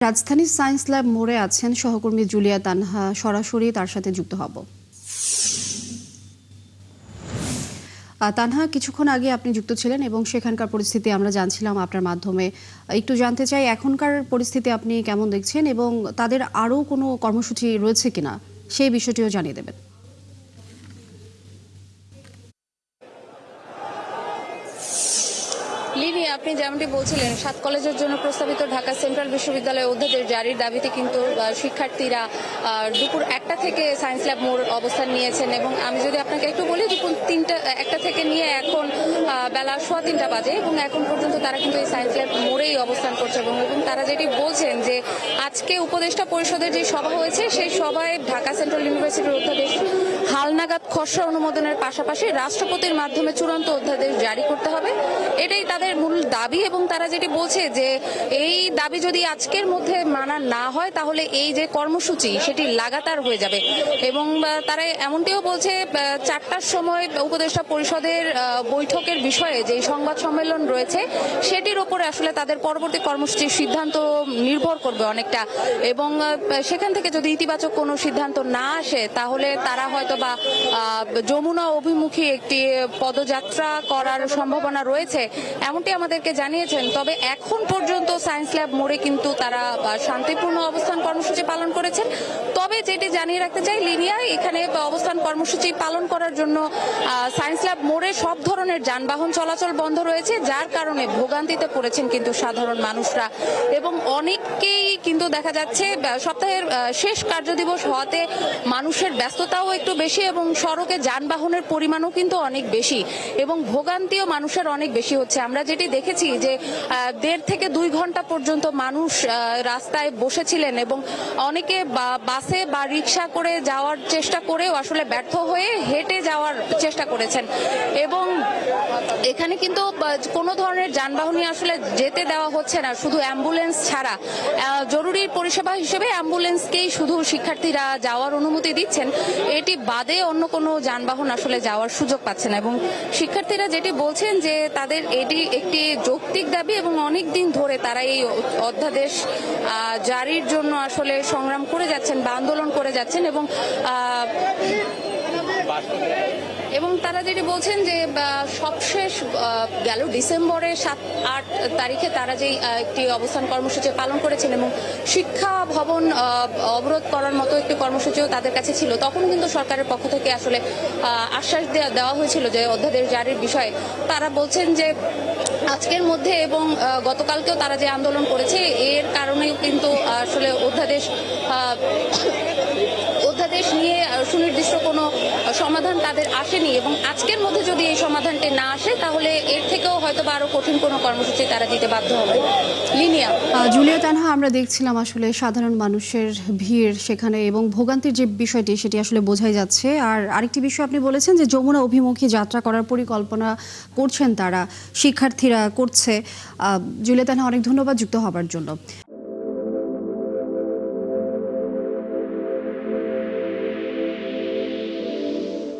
রাজধানী science lab মোড়ে আছেন সহকর্মী জুলিয়া তানহা, সরাসরি তার সাথে যুক্ত হব। তানহা, কিছুক্ষণ আগে আপনি যুক্ত ছিলেন এবং সেখানকার পরিস্থিতি আমরা জানছিলাম আপনার মাধ্যমে। একটু জানতে চাই এখনকার পরিস্থিতি আপনি কেমন দেখছেন এবং তাদের আরও কোনো কর্মসূচি রয়েছে কিনা সেই বিষয়টিও জানিয়ে দেবেন। লিনি, আপনি যেমনটি বলছিলেন, 7 কলেজের জন্য প্রস্তাবিত ঢাকা সেন্ট্রাল বিশ্ববিদ্যালয়ের অধ্যাদেশ জারির দাবিতে কিন্তু শিক্ষার্থীরা দুপুর 1টা থেকে সায়েন্স ল্যাব মোড় অবস্থান নিয়েছেন। এবং আমি যদি আপনাকে একটু বলি, দুপুর 1টা থেকে নিয়ে এখন বেলা 3:15 বাজে এবং এখন পর্যন্ত তারা কিন্তু এই সায়েন্স ল্যাব মোড়েই অবস্থান করছে। এবং তারা যেটি বলছেন যে আজকে উপদেষ্টা পরিষদের যে সভা হয়েছে সেই সভায় ঢাকা সেন্ট্রাল ইউনিভার্সিটির অধ্যাদেশ হালনাগাদ খসড়া অনুমোদনের পাশাপাশি রাষ্ট্রপতির মাধ্যমে চূড়ান্ত অধ্যাদেশ জারি করতে হবে, এটাই তাদের মূল দাবি। এবং তারা যেটি বলছে যে এই দাবি যদি আজকের মধ্যে মানা না হয় তাহলে এই যে কর্মসূচি সেটি লাগাতার হয়ে যাবে। এবং তারা এমনটিও বলছে 4টার সময় উপদেষ্টা পরিষদের বৈঠকের বিষয়ে যে সংবাদ সম্মেলন রয়েছে সেটির ওপরে আসলে তাদের পরবর্তী কর্মসূচির সিদ্ধান্ত নির্ভর করবে অনেকটা। এবং সেখান থেকে যদি ইতিবাচক কোনো সিদ্ধান্ত না আসে তাহলে তারা হয়তো বা যমুনা অভিমুখী একটি পদযাত্রা করার সম্ভাবনা রয়েছে, এমনটি আমাদেরকে জানিয়েছেন। তবে এখন পর্যন্ত সায়েন্স ল্যাব মোড়ে কিন্তু তারা শান্তিপূর্ণ অবস্থান কর্মসূচি পালন করেছেন। তবে যেটি জানিয়ে রাখতে চাই লিনিয়া, এখানে অবস্থান কর্মসূচি পালন করার জন্য সায়েন্স ল্যাব মোড়ে সব ধরনের যানবাহন চলাচল বন্ধ রয়েছে, যার কারণে ভোগান্তিতে পড়েছেন কিন্তু সাধারণ মানুষরা। এবং অনেককেই কিন্তু দেখা যাচ্ছে সপ্তাহের শেষ কার্যদিবস হওয়াতে মানুষের ব্যস্ততাও একটু বেশি এবং সড়কে যানবাহনের পরিমাণও কিন্তু অনেক বেশি এবং ভোগান্তিও মানুষের অনেক বেশি হচ্ছে। আমরা যেটি দেখেছি যে 1.5 থেকে 2 ঘন্টা পর্যন্ত মানুষ রাস্তায় বসেছিলেন এবং অনেকে বাসে বা রিক্সা করে যাওয়ার চেষ্টা করেও আসলে ব্যর্থ হয়ে হেঁটে যাওয়ার চেষ্টা করেছেন। এবং এখানে কিন্তু কোনো ধরনের যানবাহনই আসলে যেতে দেওয়া হচ্ছে না, শুধু অ্যাম্বুলেন্স ছাড়া। জরুরি পরিষেবা হিসেবে অ্যাম্বুলেন্সকেই শুধু শিক্ষার্থীরা যাওয়ার অনুমতি দিচ্ছেন, এটি বাদে অন্য কোনো যানবাহন আসলে যাওয়ার সুযোগ পাচ্ছে না। এবং শিক্ষার্থীরা যেটি বলছেন যে তাদের এটি একটি যৌক্তিক দাবি এবং অনেক দিন ধরে তারা এই অধ্যাদেশ জারির জন্য আসলে সংগ্রাম করে যাচ্ছেন বা আন্দোলন করে যাচ্ছেন। এবং তারা যেটি বলছেন যে সবশেষ গেল ডিসেম্বরের 7-8 তারিখে তারা যেই একটি অবস্থান কর্মসূচি পালন করেছেন এবং শিক্ষা ভবন অবরোধ করার মতো একটি কর্মসূচিও তাদের কাছে ছিল, তখন কিন্তু সরকারের পক্ষ থেকে আসলে আশ্বাস দেওয়া হয়েছিল যে অধ্যাদেশ জারির বিষয়ে। তারা বলছেন যে আজকের মধ্যে এবং গতকালকেও তারা যে আন্দোলন করেছে এর কারণেও কিন্তু আসলে অধ্যাদেশ নিয়ে সুনির্দিষ্ট কোনো সমাধান তাদের আসেনি। এবং আজকের মধ্যে যদি এই সমাধানটি না আসে তাহলে এর থেকেও হয়তো আরো কঠিন কোনো কর্মসূচি তারা দিতে বাধ্য হবে। লিনিয়া, জুলিয়া তানহা, আমরা দেখছিলাম আসলে সাধারণ মানুষের ভিড় সেখানে এবং ভোগান্তির যে বিষয়টি সেটি আসলে বোঝাই যাচ্ছে। আর আরেকটি বিষয় আপনি বলেছেন যে যমুনা অভিমুখী যাত্রা করার পরিকল্পনা করছেন তারা, শিক্ষার্থীরা করছে। জুলিয়া তানহা, অনেক ধন্যবাদ যুক্ত হবার জন্য।